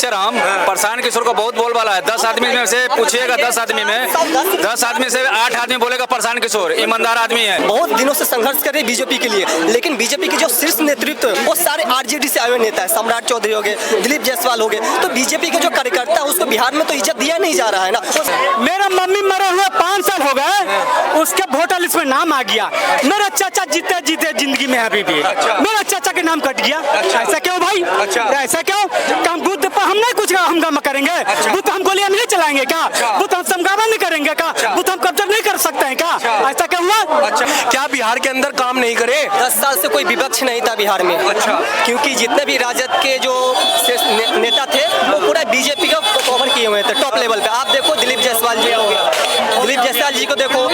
Picture हम प्रशांत किशोर को बहुत बोलबाला है। 10 आदमी में से पूछिएगा, 10 आदमी में 10 आदमी से 8 आदमी बोलेगा प्रशांत किशोर ईमानदार आदमी है। बहुत दिनों से संघर्ष कर रहे बीजेपी के लिए, लेकिन बीजेपी के जो शीर्ष नेतृत्व है वो सारे आरजेडी से आए हुए नेता है। सम्राट चौधरी हो गए, दिलीप जायसवाल हो गए, तो बीजेपी के जो कार्यकर्ता है उसको बिहार में तो इज्जत दिया नहीं जा रहा है ना। मेरा मम्मी मरे हुए 5 साल हो गए, उसके वोटर लिस्ट में नाम आ गया। मेरा चाचा जीते जीते जिंदगी में अभी भी मेरा चाचा के नाम कट गया। ऐसा क्यों भाई? ऐसा क्यों? काम बुद्ध पर हम नहीं कुछ हम करेंगे? बुद्ध हम गोलियां नहीं चलाएंगे क्या? बुद्ध हम समगावन नहीं करेंगे क्या? बुद्ध हम कब्जा नहीं कर सकते हैं क्या? ऐसा क्या हुआ? क्या बिहार के अंदर काम नहीं करे? 10 साल से कोई विपक्ष नहीं था बिहार में। क्योंकि जितने भी राजद के जो नेता थे वो पूरा बीजेपी का कवर किए हुए थे टॉप लेवल पे। आप देखो दिलीप जायसवाल जी हो गया, दिलीप जायसवाल जी को देखो,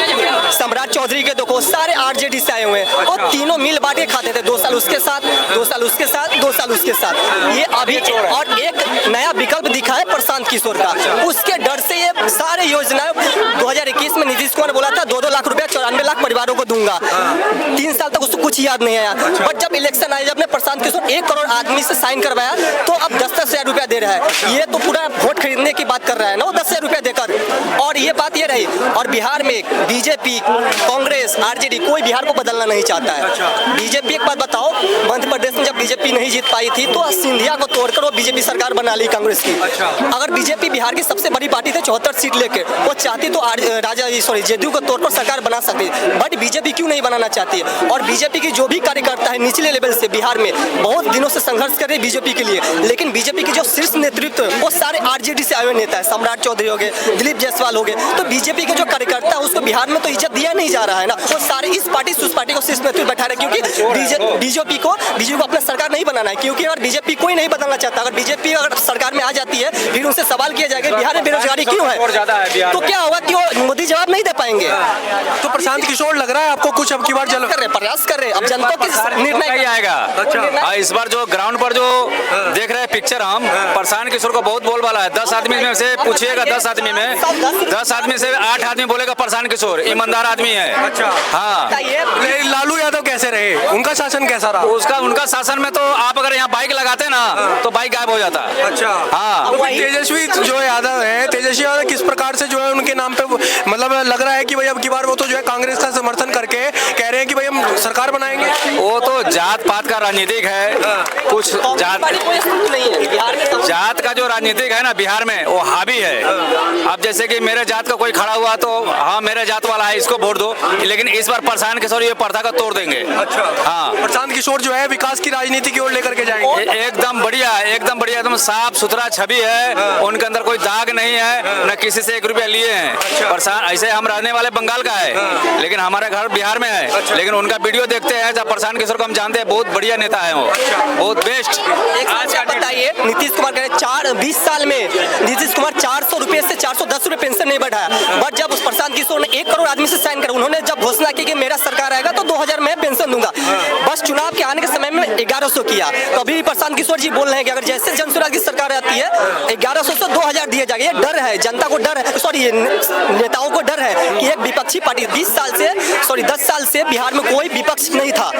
सम्राट चौधरी के देखो, सारे आरजेडी से आए हुए हैं। और तीनों मिल बांट के खाते थे, 2 साल उसके साथ, 2 साल उसके साथ, 2 साल उसके साथ। ये अभी और एक नया विकल्प दिखा है प्रशांत किशोर का, उसके डर से ये सारे योजनाएं 2021 में नीतीश कुमार बोला था 2-2 लाख रुपया 94 लाख परिवारों को दूंगा। 3 साल तक उसको कुछ याद नहीं आया। बट जब इलेक्शन आया, जब ने प्रशांत किशोर 1 करोड़ आदमी से साइन करवाया तो अब 10-10 हजार रुपया दे रहा है। ये तो पूरा वोट खरीदने की बात कर रहा है ना, 10 हजार रुपया देकर। और ये बात ये रही, और बिहार में बीजेपी, कांग्रेस, आरजेडी कोई बिहार को बदलना नहीं चाहता है। बीजेपी एक बात बताओ, मध्य प्रदेश में जब बीजेपी नहीं जीत पाई थी तो सिंधिया को तोड़कर वो बीजेपी सरकार बना ली कांग्रेस की। अगर बीजेपी बिहार की सबसे बड़ी पार्टी थी 74 सीट लेके, वो चाहती तो जेडीयू को तोड़कर सरकार बना सकती, बट बीजेपी क्यों नहीं बनाना चाहती है? और बीजेपी की जो भी कार्यकर्ता है निचले लेवल से बिहार में बहुत दिनों से संघर्ष कर रहे बीजेपी के लिए, लेकिन बीजेपी के जो शीर्ष नेतृत्व है वो सारे आरजेडी से आए हुए नेता है। सम्राट चौधरी हो गए, दिलीप जायसवाल हो गए, तो बीजेपी के जो कार्यकर्ता है उसको बिहार में तो इज्जत दिया नहीं जा रहा है ना। वो सारे इस पार्टी से उस पार्टी को शीर्ष नेतृत्व बैठा रहे, क्योंकि बीजेपी को अपना सरकार नहीं बनाना है। क्योंकि अगर बीजेपी कोई नहीं बदलना चाहता, अगर बीजेपी अगर सरकार में आ जाती है फिर उनसे सवाल किया जाएगा बिहार में बेरोजगारी क्यों है, तो क्या होगा कि मोदी जवाब नहीं दे पाएंगे। तो प्रशांत किशोर लग रहा है आपको कुछ अब की बार प्रयास कर रहे, अब जनता के निर्णय आएगा। इस बार जो ग्राउंड पर जो देख रहे हैं पिक्चर हम प्रशांत किशोर को बहुत बोलबाला है। 10 आदमी में से पूछिएगा, 10 आदमी में 10 आदमी से 8 आदमी बोलेगा प्रशांत किशोर ईमानदार आदमी है। हाँ, लालू यादव कैसे रहे? उनका शासन कैसा रहा? उनका शासन में तो आप अगर यहाँ बाइक लगाते ना तो बाइक गायब हो जाता। हाँ, तेजस्वी जो यादव है, तेजस्वी यादव किस प्रकार से जो है उनके नाम पे मतलब लग रहा है कि भाई अब की बार वो तो जो है कांग्रेस का समर्थन करके कह रहे हैं कि भाई हम सरकार बनाएंगे। वो तो जात पात का राजनीतिक है, कुछ जात का जो राजनीतिक है ना बिहार में वो हावी है। अब जैसे कि मेरे जात का कोई खड़ा हुआ तो हाँ मेरे जात वाला है इसको वोट दो, लेकिन इस बार प्रशांत किशोर ये प्रथा का तोड़ देंगे। हाँ, प्रशांत किशोर जो है विकास की राजनीति की ओर लेकर के जाएंगे। एकदम बढ़िया, एकदम बढ़िया, एकदम साफ सुथरा छवि है, उनके अंदर कोई दाग नहीं है, न किसी से 1 रुपया लिए हैं। प्रशांत ऐसे हम रहने वाले बंगाल का है लेकिन हमारा घर बिहार में है, लेकिन उनका वीडियो देखते हैं जब प्रशांत किशोर को हम जानते हैं, बहुत बढ़िया नेता है वो, बहुत बेस्ट। आज का बताइए, नीतीश कुमार कह रहे 20 साल में नीतीश कुमार 400 रुपए से 410 रुपए पेंशन नहीं बढ़ाया, बट जब उस प्रशांत किशोर ने 1 करोड़ आदमी से साइन कर, उन्होंने जब घोषणा की कि मेरा सरकार आएगा तो 2000 में पेंशन दूंगा, बस चुनाव के आने के समय में 1100 किया। तो अभी प्रशांत किशोर जी बोल रहे हैं कि अगर जैसे जनसुराज की सरकार आती है 1100 से 2000 दिए जाएंगे। ये डर है, जनता को डर है, सॉरी नेताओं को डर है कि एक विपक्षी पार्टी 10 साल से बिहार में कोई विपक्ष नहीं था,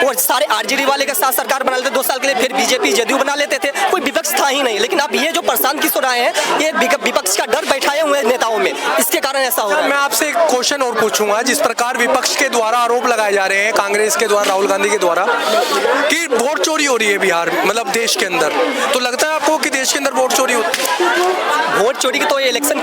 और सारे आरजेडी वाले के साथ सरकार बना लेते 2 साल के लिए, फिर बीजेपी जेडीयू बना लेते थे, कोई विपक्ष था ही नहीं। लेकिन अब ये जो प्रशांत किशोर आए हैं ये विपक्ष का डर बैठाए हुए नेताओं में, इसके कारण ऐसा हो रहा है। मैं आपसे एक क्वेश्चन और पूछूंगा, जिस प्रकार विपक्ष के द्वारा आरोप लगाए जा रहे हैं, कांग्रेस के द्वारा, राहुल गांधी के द्वारा, कि वोट चोरी हो रही है बिहार में, मतलब देश के अंदर, तो लगता है आपको कि देश के अंदर वोट चोरी होती है? वोट चोरी की तो इलेक्शन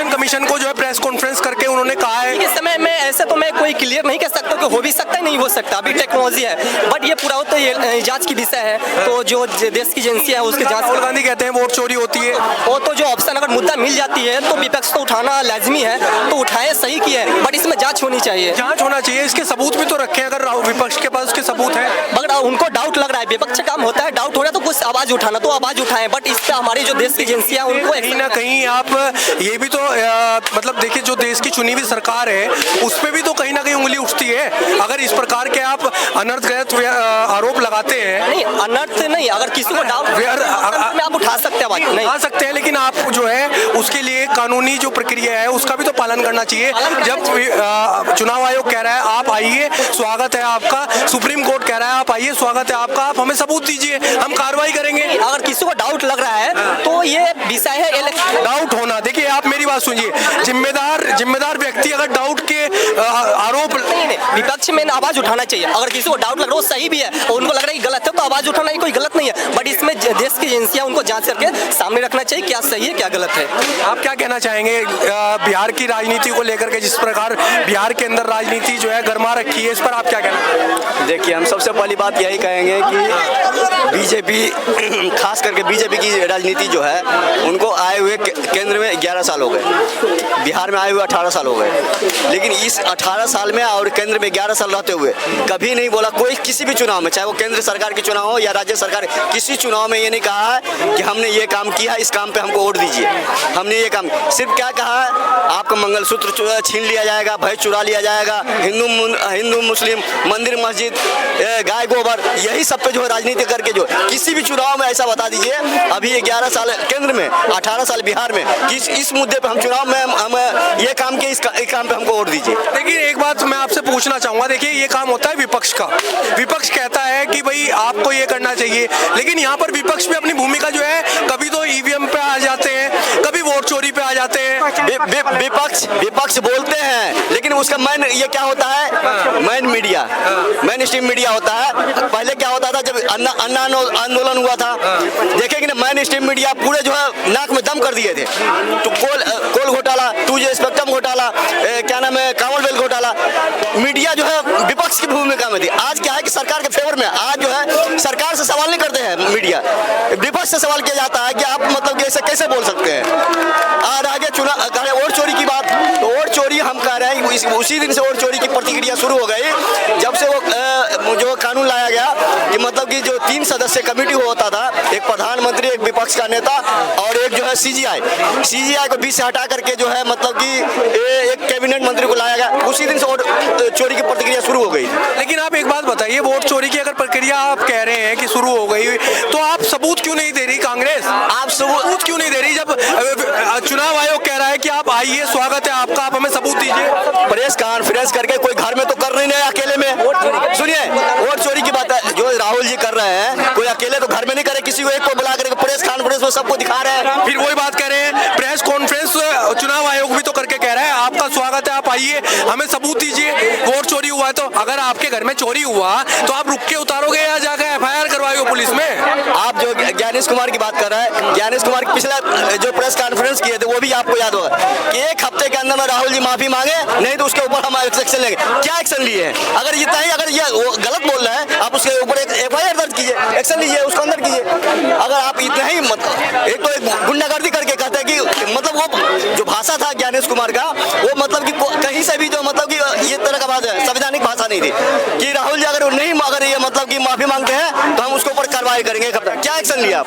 कमीशन को जो है प्रेस कॉन्फ्रेंस करके उन्होंने कहा है। इस समय में ऐसे तो मैं कोई क्लियर नहीं कह सकता कि हो भी सकता है, नहीं हो सकता, अभी टेक्नोलॉजी है, बट ये पूरा तो ये जांच की विषय है, तो जो देश की एजेंसी है उसके जांच। राहुल गांधी कहते हैं वोट चोरी होती है, वो तो जो ऑप्शन अगर मुद्दा मिल जाती है तो विपक्ष को उठाना लाजमी है, तो उठाए, सही किया है, बट इसमें जांच होनी चाहिए। जांच होना चाहिए, इसके सबूत भी तो रखे, अगर विपक्ष के पास उसके सबूत है, मगर उनको डाउट लग रहा है, विपक्ष काम होता है डाउट हो रहा है तो कुछ आवाज उठाना, तो आवाज उठाएं, बट इस पे हमारी जो देश की एजेंसियां उनको कहीं ना कहीं आप ये भी तो मतलब देखिए, जो देश की चुनी हुई सरकार है उस पे भी तो कहीं ना कहीं उंगली उठती है। अगर इस प्रकार के आप अनर्थगत आरोप लगाते हैं, नहीं अनर्थ नहीं, अगर किसी को डाउट में आप उठा सकते हैं, बात नहीं आ सकते हैं, लेकिन आप जो है उसके लिए कानूनी जो प्रक्रिया है उसका भी तो पालन करना चाहिए। जब चुनाव आयोग कह रहा है आप आइए, स्वागत है आपका, सुप्रीम कोर्ट कह रहा है आप आइए, स्वागत है आपका, आप हमें सबूत दीजिए, हम कार्रवाई करेंगे। अगर किसी को डाउट लग रहा है तो ये विषय है इलेक्शन। डाउट होना, देखिए आप मेरी बात सुनिए, जिम्मेदार व्यक्ति अगर डाउट के आरोप नहीं, विपक्ष में आवाज उठाना चाहिए। अगर किसी को डाउट लग रहा है वो सही भी है और उनको लग रहा है कि गलत है तो आवाज उठाना ही कोई गलत नहीं है, बट इसमें देश की एजेंसियां उनको जांच करके सामने रखना चाहिए क्या सही है क्या गलत है। आप क्या कहना चाहेंगे बिहार की राजनीति को लेकर के, जिस प्रकार बिहार के अंदर राजनीति जो है गरमा रखी है, इस पर आप क्या कहना? देखिए, हम सबसे पहली बात यही कहेंगे कि बीजेपी, खास करके बीजेपी की राजनीति जो है, उनको आए हुए केंद्र में 11 साल हो गए, बिहार में आए हुए 18 साल हो गए, लेकिन इस 18 साल में और केंद्र में 11 साल रहते हुए कभी नहीं बोला कोई किसी भी चुनाव में, चाहे वो केंद्र सरकार के चुनाव हो या राज्य सरकार, किसी चुनाव में ये नहीं कहा है कि हमने ये काम किया, इस काम पे हमको वोट दीजिए, हमने ये काम, सिर्फ क्या कहा है, आपका मंगलसूत्र छीन लिया जाएगा, भय चुरा लिया जाएगा, हिंदू मुस्लिम मंदिर मस्जिद गाय गोबर, यही सब पे जो है राजनीति करके जो किसी भी चुनाव में ऐसा बता दीजिए, अभी 11 साल केंद्र में 18 साल बिहार में, इस मुद्दे पे हम चुनाव में हम ये काम के इस काम पे हमको वोट दीजिए। देखिए एक बात मैं आपसे पूछना चाहूंगा, देखिए ये काम होता है विपक्ष का, विपक्ष कहता है कि भाई आपको ये करना चाहिए, लेकिन यहाँ पर विपक्ष भी अपनी भूमिका जो है, कभी तो ईवीएम पे आ जाते हैं, कभी वोट चोरी पे आ जाते हैं। विपक्ष बोलते हैं, लेकिन उसका मैन ये क्या होता है, man media, man stream media होता है। पहले क्या होता था, जब अन्ना आंदोलन हुआ था, देखेंगे ना, मैन स्ट्रीम मीडिया पूरे जो है नाक में दम कर दिए थे, तो कोल घोटाला, 2G स्पेक्ट्रम घोटाला, क्या नाम है, कॉमनवेल्थ घोटाला, मीडिया जो है विपक्ष की भूमिका में थी। आज क्या है कि सरकार के फेवर में, आज जो है सरकार से सवाल नहीं करते हैं मीडिया, विपक्ष से सवाल किया जाता है कि आप मतलब ऐसे कैसे बोल सकते हैं। और आगे चुनाव वोट चोरी की बात, तो वोट चोरी हम कह रहे हैं, उसी दिन से वोट चोरी की प्रतिक्रिया शुरू हो गई, जब से वो जो कानून लाया गया कि मतलब कि जो 3 सदस्य कमेटी होता था, एक प्रधानमंत्री, एक विपक्ष का नेता और एक जो है CGI को बीच से हटा करके जो है मतलब कि एक कैबिनेट मंत्री को लाया गया, उसी दिन से वोट चोरी की प्रतिक्रिया शुरू हो गई। लेकिन आप एक बात बताइए, वोट चोरी की अगर प्रक्रिया आप कह रहे हैं कि शुरू हो गई, तो आप सबूत क्यों नहीं दे रही कांग्रेस? आप सबूत क्यों नहीं दे रही, जब चुनाव आयोग कह रहा है कि आप आइए, स्वागत है आपका, आप हमें सबूत दीजिए। प्रेस कॉन्फ्रेंस करके कोई घर में तो कर नहीं है अकेले में। सुनिए, वोट चोरी की बात है जो राहुल जी कर रहे हैं, कोई अकेले तो घर में नहीं करे, किसी को एक को बुला करके प्रेस कॉन्फ्रेंस में सबको दिखा रहे हैं। फिर वही बात कह रहे हैं, प्रेस कॉन्फ्रेंस चुनाव आयोग भी तो करके कह रहा है आपका स्वागत है, आप आइए, हमें सबूत दीजिए, वोट चोरी हुआ है। तो अगर आपके घर में चोरी हुआ तो आप रुक के उतारोगे या जाकर FIR करवाओगे पुलिस में? आप जो ज्ञानेश कुमार की बात कर रहे हैं, ज्ञानेश कुमार पिछला जो प्रेस कॉन्फ्रेंस किए थे वो भी आपको याद होगा कि 1 हफ्ते के अंदर में राहुल जी माफी मांगे, नहीं तो उसके ऊपर हम एक्शन लेंगे। क्या एक्शन लिए हैं? अगर इतना ही, अगर ये गलत बोल रहे हैं, आप उसके ऊपर एक FIR दर्ज कीजिए, एक्शन लीजिए, उसको अंदर कीजिए। अगर आप इतना ही एक तो गुंडागर्दी करके कहते हैं कि मतलब वो जो भाषा था ज्ञानेश कुमार का, वो मतलब कि कहीं से भी जो मतलब कि ये तरह का बात है, संवैधानिक भाषा नहीं थी कि राहुल जी अगर नहीं, अगर ये मतलब कि माफी मांगते हैं तो हम उसके ऊपर कार्रवाई करेंगे। क्या एक्शन लिया आप?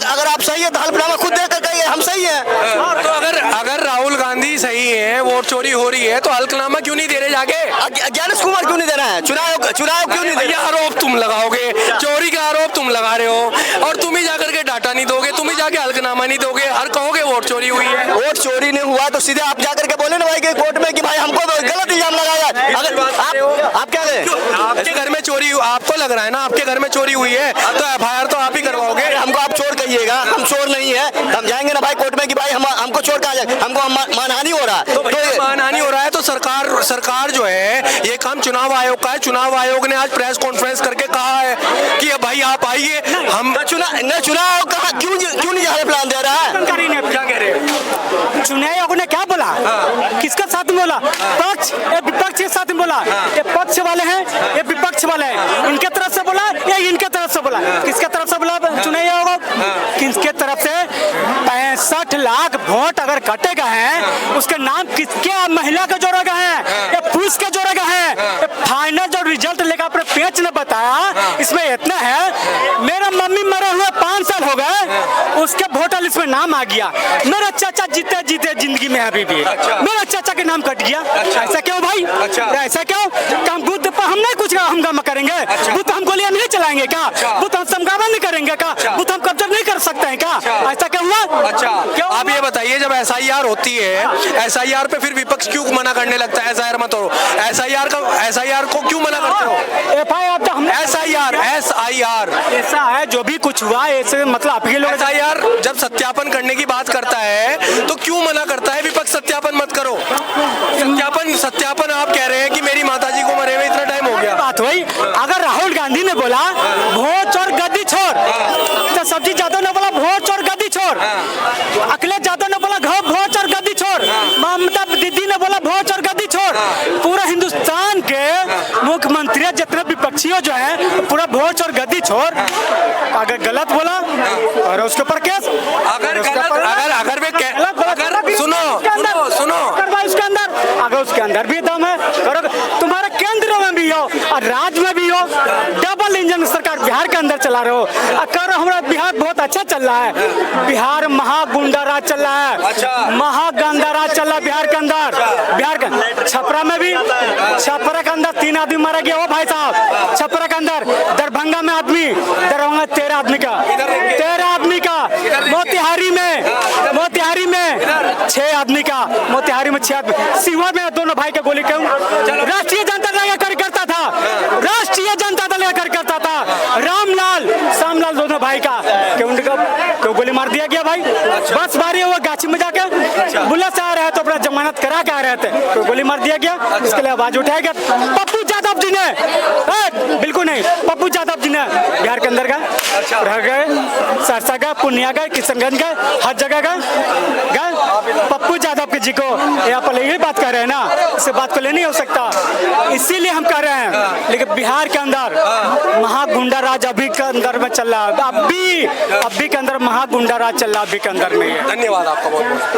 अगर आप सही है तो हल्फनामा खुद देकर कहिए हम सही है। तो अगर राहुल गांधी सही है, वोट चोरी हो रही है, तो हल्फनामा क्यों नहीं दे रहे जाके? ज्ञानेश कुमार क्यों नहीं दे रहा है? चुनाव क्यों नहीं दे रहे? आरोप तुम लगाओगे, चोरी का आरोप तुम लगा रहे हो, और तुम ही जाकर के डाटा नहीं दोगे, तुम ही जाके हल्फनामा नहीं दोगे, और कहोगे वोट चोरी हुई है। वोट चोरी नहीं हुआ तो सीधे आप जाकर के बोले ना भाई कि कोर्ट में कि भाई हमको गलत इल्जाम लगाया। अगर आप क्या करें? आपके घर में चोरी, आपको लग रहा है ना आपके घर में चोरी हुई है, तो FIR तो आप ही करवाओगे। हमको आप चोर कहिएगा, हम चोर नहीं है, हम जाएंगे ना भाई कोर्ट में कि भाई हमको चोर कहा जाए, हमको मानहानि हो रहा है। तो मानहानि हो रहा है तो सरकार जो है, ये काम चुनाव आयोग का है। चुनाव आयोग ने आज प्रेस कॉन्फ्रेंस करके कहा है कि भाई आप आइए, हम चुनाव कहा क्यों नहीं प्लान दे रहा है? क्या कह रहे हैं? चुनाव आयोग ने क्या बोला? किसका साथ में बोला? पक्ष, ये विपक्ष के साथ में बोला। ये पक्ष वाले हैं, ये विपक्ष वाले हैं, इनके तरफ से बोला या इनके तरफ से बोला? किसके तरफ से बोला चुनाव आयोग? किसके तरफ से? 65 लाख वोट अगर कटे गए हैं, उसके नाम किसके, महिला के जोड़े गए हैं या पुरुष के जोड़े गए हैं? फाइनल जो रिजल्ट लेकर अपने पेच ने बताया, इसमें इतना है, मेरा मम्मी मरे हुए 5 साल हो गए, उसके वोटर लिस्ट में नाम आ गया, मेरा चाचा जीते जीते जिंदगी में अभी भी मेरा चाचा के नाम कट गया। ऐसा क्यों भाई? ऐसा क्यों? हम बुद्ध पर हम नहीं कुछ हंगामा करेंगे? बुद्ध हम गोलियां नहीं चलाएंगे क्या? बुद्ध हम समगावा नहीं करेंगे क्या? बुद्ध हम कब्जा नहीं कर सकते हैं क्या? ऐसा क्या हुआ? क्यों? आप ये बताइए बताइए, जब एसआईआर होती है, एसआईआर पे फिर विपक्ष क्यों मना करने लगता है? एसआईआर मत हो, एसआईआर को क्यों मना करते हो? FIR तो हमने एसआईआर ऐसा है, जो भी कुछ हुआ ऐसे मतलब आपके लोग एसआईआर जब सत्यापन करने की बात करता है तो क्यों मना करता है विपक्ष? सत्यापन मत करो। सत्यापन आप कह रहे हैं कि मेरी माताजी को मरे हुए इतना टाइम हो गया। बात हुई। अगर राहुल गांधी ने बोला वोट और गद्दी छोड़, तो सब्जी यादव ने बोला वोट और गद्दी छोड़, अखिलेश यादव ने बोला वोट और गद्दी छोड़, ममता दीदी ने बोला वोट और गद्दी छोड़, पूरा हिंदुस्तान के मुख्यमंत्री जितने विपक्षियों जो है पूरा वोट और गद्दी छोड़। अगर गलत बोला और उसके ऊपर केस, अगर सुनो उसके अंदर, अगर उसके अंदर भी दम है, करो। तुम्हारे केंद्र में भी हो और राज्य में भी हो, डबल इंजन सरकार बिहार के अंदर चला रहे हो। करो हमारा बिहार बहुत अच्छा चल रहा है, बिहार महागुंडा राज चल रहा है, महागंदा राज चल रहा है बिहार के अंदर। बिहार के छपरा में भी, छपरा के अंदर 3 आदमी मारा गया। ओ भाई साहब, छपरा के अंदर, दरभंगा में आदमी, दरभंगा 13 आदमी का, 13 आदमी का, मोतिहारी में 6 आदमी का, मोतिहारी में 6 आदमी, सीहोर में दोनों भाई के गोली क्यों? राष्ट्रीय जनता दल कार्यकर्ता था, राष्ट्रीय जनता दल कार्यकर्ता था, रामलाल श्यामलाल दोनों भाई का क्यों गोली मार दिया गया भाई? बस बारी हुआ गाछी में जाके बुलेट से आ रहे तो अपना जमानत करा के आ रहे थे, तो गोली मार दिया गया। इसके लिए आवाज उठाया गया। पप्पू यादव जी ने, बिल्कुल नहीं, पप्पू यादव जी ने बिहार के अंदर गए, रह गए, सरसा गए, पूर्णिया गए, किशनगंज गए, हर जगह गए। पप्पू यादव जी को यहाँ पर यही बात कर रहे हैं ना, इससे बात को ले नहीं हो सकता, इसीलिए हम कर रहे हैं। लेकिन बिहार के अंदर महागुंडा राज अभी के अंदर में चल रहा है, अभी के अंदर महागुंडा राज चल रहा है, अभी के अंदर में। धन्यवाद आपका बहुत।